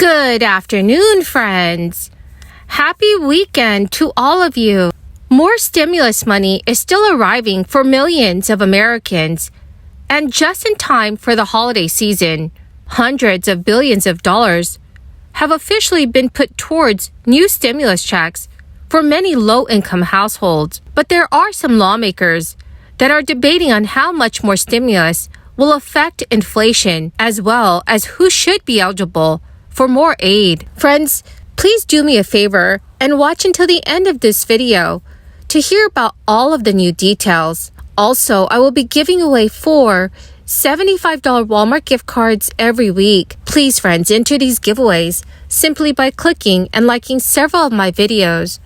Good afternoon, friends. Happy weekend to all of you. More stimulus money is still arriving for millions of Americans. And just in time for the holiday season, hundreds of billions of dollars have officially been put towards new stimulus checks for many low-income households. But there are some lawmakers that are debating on how much more stimulus will affect inflation, as well as who should be eligible for more aid. Friends, please do me a favor and watch until the end of this video to hear about all of the new details. Also, I will be giving away 4 $75 Walmart gift cards every week. Please, friends, enter these giveaways simply by clicking and liking several of my videos.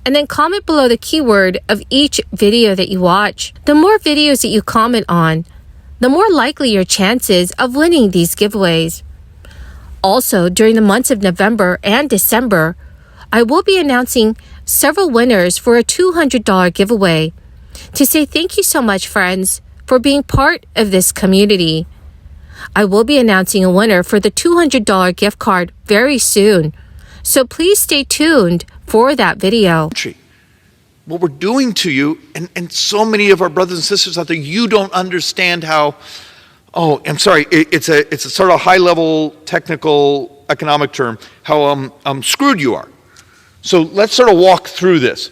And then comment below the keyword of each video that you watch. The more videos that you comment on, the more likely your chances of winning these giveaways. Also, during the months of November and December, I will be announcing several winners for a $200 giveaway to say thank you so much, friends, for being part of this community. I will be announcing a winner for the $200 gift card very soon, so please stay tuned for that video. What we're doing to you, and so many of our brothers and sisters out there, you don't understand how, I'm sorry, it's a sort of high-level technical economic term, how screwed you are. So let's sort of walk through this.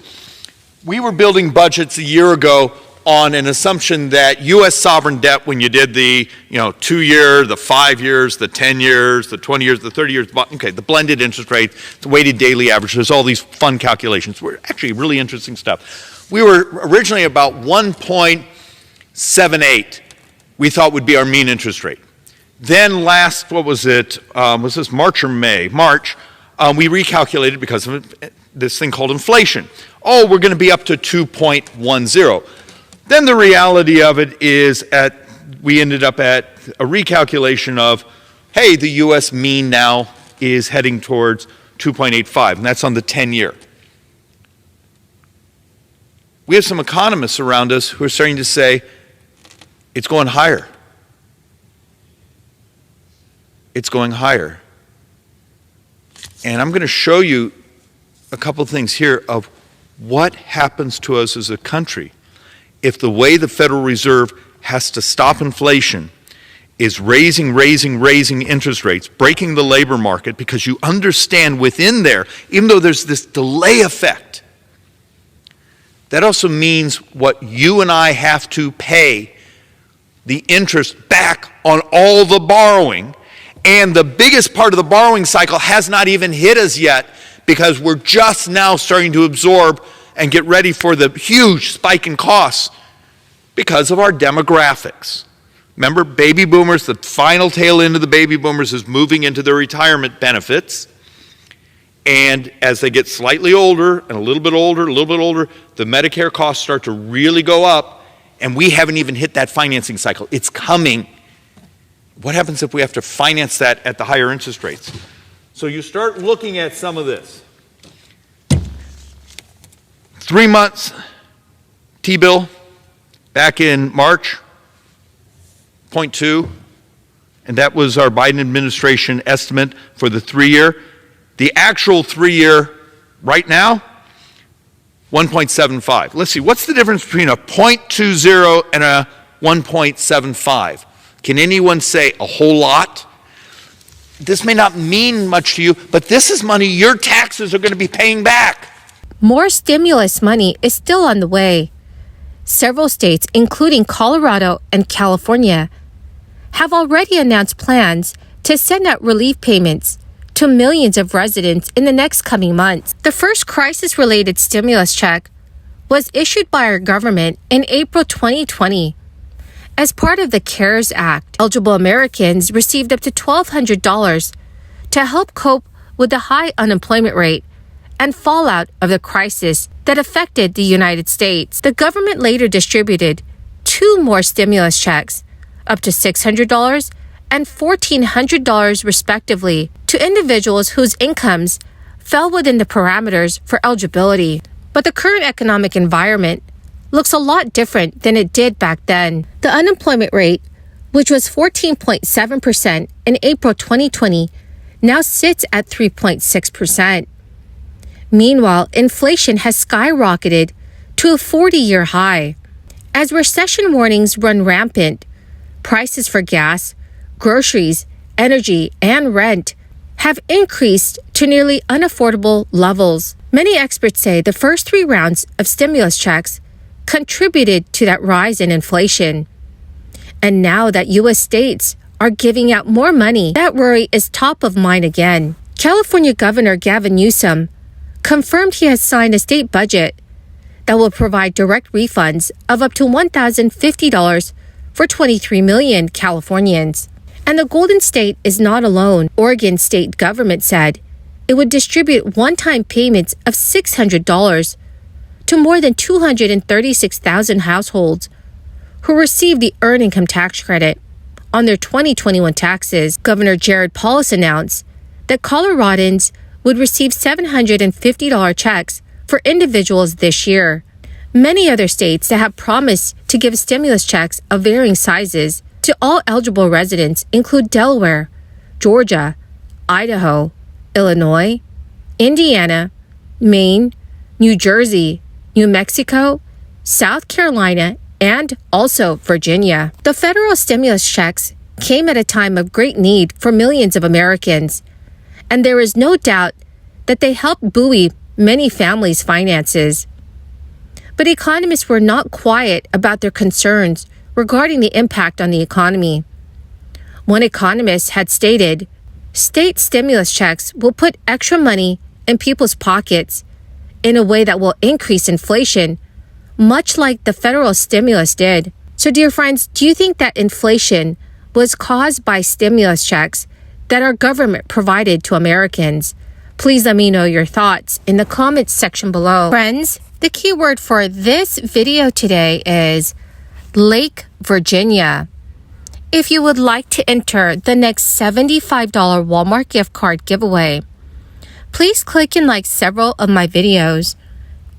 We were building budgets a year ago on an assumption that U.S. sovereign debt, when you did the 2-year, the 5 years, the 10 years, the 20 years, the 30 years, okay, the blended interest rate, the weighted daily average, there's all these fun calculations. Were actually really interesting stuff. We were originally about 1.78 we thought would be our mean interest rate. Then last, was this March or May? March, we recalculated because of this thing called inflation. We're going to be up to 2.10. Then the reality of it is we ended up at a recalculation of, hey, the U.S. mean now is heading towards 2.85, and that's on the 10-year. We have some economists around us who are starting to say, it's going higher. It's going higher. And I'm going to show you a couple of things here of what happens to us as a country if the way the Federal Reserve has to stop inflation is raising interest rates, breaking the labor market, because you understand within there, even though there's this delay effect, that also means what you and I have to pay the interest back on all the borrowing, and the biggest part of the borrowing cycle has not even hit us yet because we're just now starting to absorb and get ready for the huge spike in costs because of our demographics. Remember, baby boomers, the final tail end of the baby boomers is moving into their retirement benefits. And as they get slightly older and a little bit older, the Medicare costs start to really go up, and we haven't even hit that financing cycle. It's coming. What happens if we have to finance that at the higher interest rates? So you start looking at some of this. 3 months T-bill back in March, 0.2, and that was our Biden administration estimate for the 3-year. The actual 3-year right now, 1.75. Let's see, what's the difference between a 0.20 and a 1.75? Can anyone say a whole lot? This may not mean much to you, but this is money your taxes are going to be paying back. More stimulus money is still on the way. Several states, including Colorado and California, have already announced plans to send out relief payments to millions of residents in the next coming months. The first crisis-related stimulus check was issued by our government in April 2020. As part of the CARES Act, eligible Americans received up to $1,200 to help cope with the high unemployment rate and fallout of the crisis that affected the United States. The government later distributed 2 more stimulus checks, up to $600 and $1,400 respectively, to individuals whose incomes fell within the parameters for eligibility. But the current economic environment looks a lot different than it did back then. The unemployment rate, which was 14.7% in April 2020, now sits at 3.6%. Meanwhile, inflation has skyrocketed to a 40-year high. As recession warnings run rampant, prices for gas, groceries, energy, and rent have increased to nearly unaffordable levels. Many experts say the first 3 rounds of stimulus checks contributed to that rise in inflation. And now that U.S. states are giving out more money, that worry is top of mind again. California Governor Gavin Newsom confirmed he has signed a state budget that will provide direct refunds of up to $1,050 for 23 million Californians. And the Golden State is not alone. Oregon state government said it would distribute one-time payments of $600 to more than 236,000 households who received the Earned Income Tax Credit on their 2021 taxes. Governor Jared Polis announced that Coloradans would receive $750 checks for individuals this year. Many other states that have promised to give stimulus checks of varying sizes to all eligible residents include Delaware, Georgia, Idaho, Illinois, Indiana, Maine, New Jersey, New Mexico, South Carolina, and also Virginia. The federal stimulus checks came at a time of great need for millions of Americans, and there is no doubt that they helped buoy many families' finances. But economists were not quiet about their concerns regarding the impact on the economy. One economist had stated, state stimulus checks will put extra money in people's pockets in a way that will increase inflation, much like the federal stimulus did. So, dear friends, do you think that inflation was caused by stimulus checks that our government provided to Americans? Please let me know your thoughts in the comments section below. Friends, the keyword for this video today is Lake Virginia. If you would like to enter the next $75 Walmart gift card giveaway, please click and like several of my videos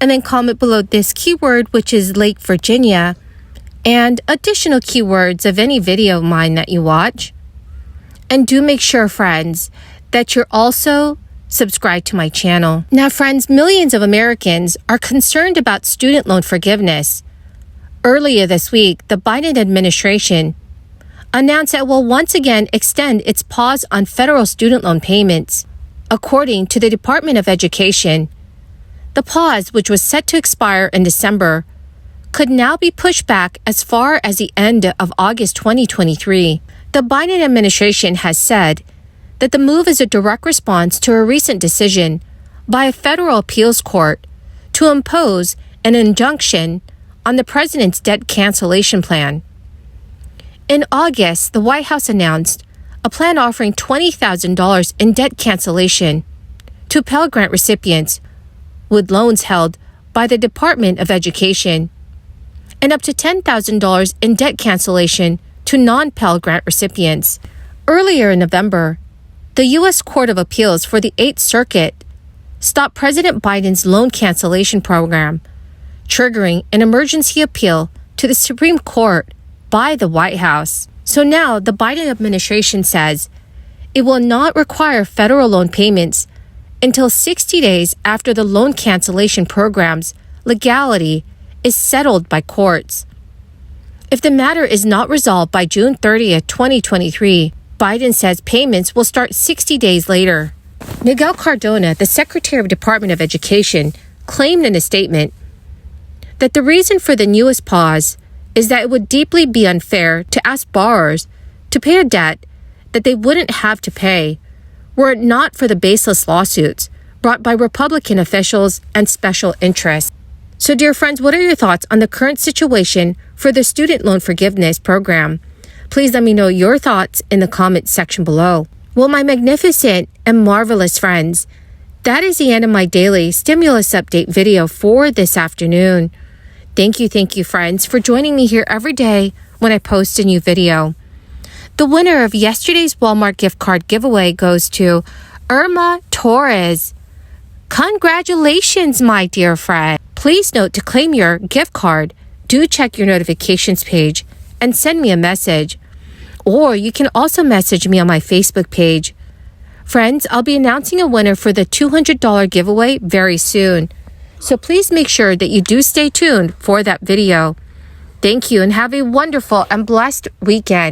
and then comment below this keyword, which is Lake Virginia, and additional keywords of any video of mine that you watch. And do make sure, friends, that you're also subscribed to my channel. Now, friends, millions of Americans are concerned about student loan forgiveness. Earlier this week, the Biden administration announced that it will once again extend its pause on federal student loan payments. According to the Department of Education, the pause, which was set to expire in December, could now be pushed back as far as the end of August 2023. The Biden administration has said that the move is a direct response to a recent decision by a federal appeals court to impose an injunction on the president's debt cancellation plan. In August, the White House announced a plan offering $20,000 in debt cancellation to Pell Grant recipients with loans held by the Department of Education, and up to $10,000 in debt cancellation to non-Pell Grant recipients. Earlier in November, the U.S. Court of Appeals for the 8th Circuit stopped President Biden's loan cancellation program, triggering an emergency appeal to the Supreme Court by the White House. So now the Biden administration says it will not require federal loan payments until 60 days after the loan cancellation program's legality is settled by courts. If the matter is not resolved by June 30th, 2023, Biden says payments will start 60 days later. Miguel Cardona, the Secretary of Department of Education, claimed in a statement that the reason for the newest pause is that it would deeply be unfair to ask borrowers to pay a debt that they wouldn't have to pay were it not for the baseless lawsuits brought by Republican officials and special interests. So, dear friends, what are your thoughts on the current situation for the student loan forgiveness program? Please let me know your thoughts in the comments section below. Well, my magnificent and marvelous friends, that is the end of my daily stimulus update video for this afternoon. Thank you, friends, for joining me here every day when I post a new video. The winner of yesterday's Walmart gift card giveaway goes to Irma Torres. Congratulations, my dear friend. Please note to claim your gift card, do check your notifications page and send me a message. Or you can also message me on my Facebook page. Friends, I'll be announcing a winner for the $200 giveaway very soon. So please make sure that you do stay tuned for that video. Thank you and have a wonderful and blessed weekend.